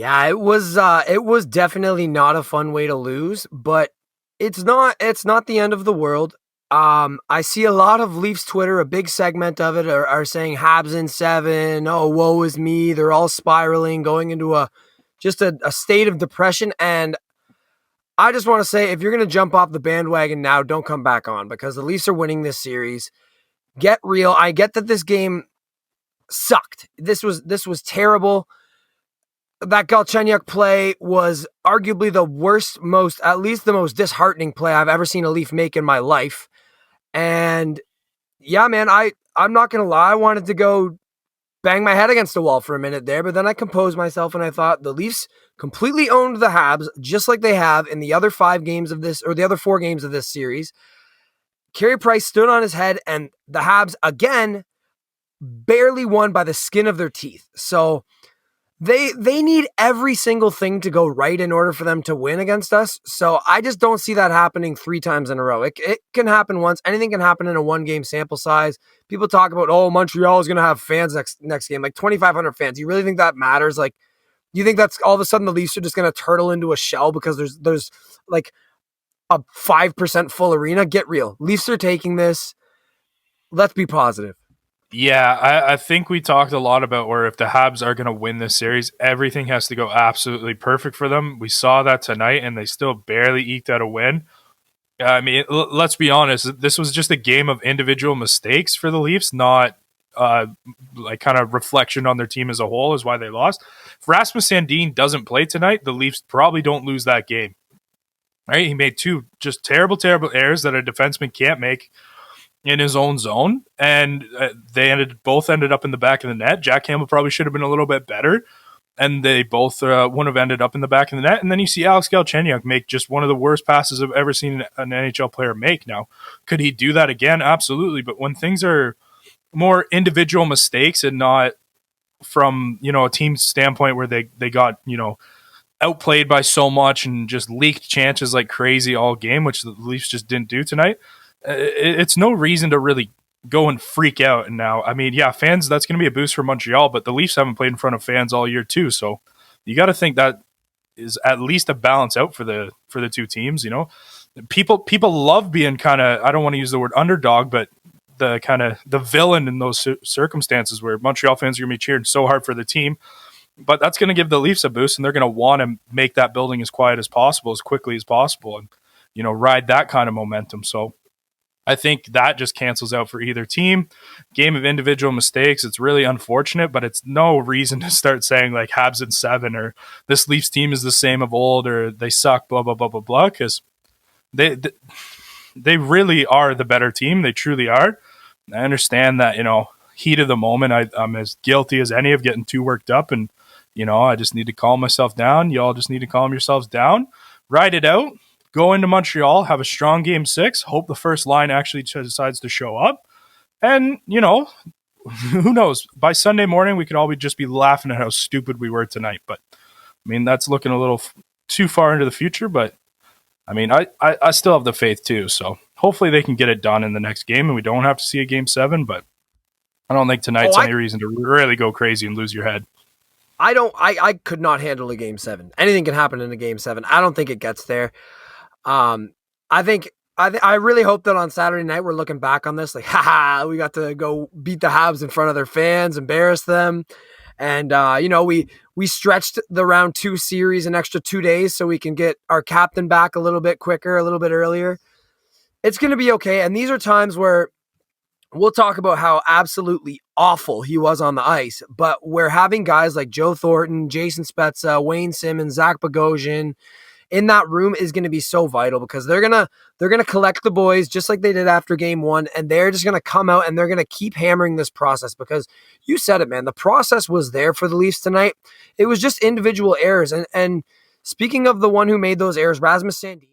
Yeah, it was definitely not a fun way to lose, but it's not the end of the world. I see a lot of Leafs Twitter, a big segment of it are saying Habs in 7. Oh, woe is me. They're all spiraling, going into a state of depression. And I just want to say, if you're going to jump off the bandwagon now, don't come back on because the Leafs are winning this series. Get real. I get that this game sucked. This was terrible. That Galchenyuk play was arguably the worst, at least the most disheartening play I've ever seen a Leaf make in my life. And yeah, man, I'm not gonna lie, I wanted to go bang my head against the wall for a minute there, but then I composed myself and I thought the Leafs completely owned the Habs just like they have in the other 5 games of this, or the other 4 games of this series. Carey Price stood on his head, and the Habs again barely won by the skin of their teeth. So they need every single thing to go right in order for them to win against us. So I just don't see that happening 3 times in a row. It can happen once. Anything can happen in a 1-game sample size. People talk about, oh, Montreal is going to have fans next game, like 2,500 fans. You really think that matters? Like, you think that's all of a sudden the Leafs are just going to turtle into a shell because there's like a 5% full arena? Get real. Leafs are taking this. Let's be positive. Yeah, I think we talked a lot about where if the Habs are going to win this series, everything has to go absolutely perfect for them. We saw that tonight, and they still barely eked out a win. I mean, let's be honest. This was just a game of individual mistakes for the Leafs, not like kind of reflection on their team as a whole is why they lost. If Rasmus Sandin doesn't play tonight, the Leafs probably don't lose that game. Right? He made 2 just terrible errors that a defenseman can't make in his own zone, and they both ended up in the back of the net. Jack Campbell probably should have been a little bit better, and they both wouldn't have ended up in the back of the net. And then you see Alex Galchenyuk make just one of the worst passes I've ever seen an NHL player make. Now, could he do that again? Absolutely. But when things are more individual mistakes and not from, a team standpoint where they got, outplayed by so much and just leaked chances like crazy all game, which the Leafs just didn't do tonight, it's no reason to really go and freak out. And now, I mean, yeah, fans, that's going to be a boost for Montreal, but the Leafs haven't played in front of fans all year too. So you got to think that is at least a balance out for the 2 teams. People love being kind of, I don't want to use the word underdog, but the kind of the villain in those circumstances where Montreal fans are going to be cheering so hard for the team. But that's going to give the Leafs a boost, and they're going to want to make that building as quiet as possible, as quickly as possible, and ride that kind of momentum. So I think that just cancels out for either team. Game of individual mistakes. It's really unfortunate, but it's no reason to start saying like Habs in 7 or this Leafs team is the same of old or they suck, blah, blah, blah, blah, blah, because they really are the better team. They truly are. I understand that, heat of the moment, I'm as guilty as any of getting too worked up, and, I just need to calm myself down. You all just need to calm yourselves down, ride it out. Go into Montreal, have a strong game 6, hope the first line actually decides to show up. And, who knows? By Sunday morning, we could all just be laughing at how stupid we were tonight. But, I mean, that's looking a little too far into the future. But, I mean, I still have the faith, too. So, hopefully they can get it done in the next game and we don't have to see a game 7. But I don't think tonight's any reason to really go crazy and lose your head. I could not handle a game 7. Anything can happen in a game 7. I don't think it gets there. I really hope that on Saturday night we're looking back on this like, haha, we got to go beat the Habs in front of their fans, embarrass them, and we stretched the round 2 series an extra 2 days so we can get our captain back a little bit quicker, a little bit earlier. It's going to be okay, and these are times where we'll talk about how absolutely awful he was on the ice, but we're having guys like Joe Thornton, Jason Spezza, Wayne Simmons, Zach Bogosian in that room is going to be so vital because they're going to collect the boys just like they did after game 1, and they're just going to come out and they're going to keep hammering this process because you said it, man. The process was there for the Leafs tonight. It was just individual errors. And speaking of the one who made those errors, Rasmus Sandin,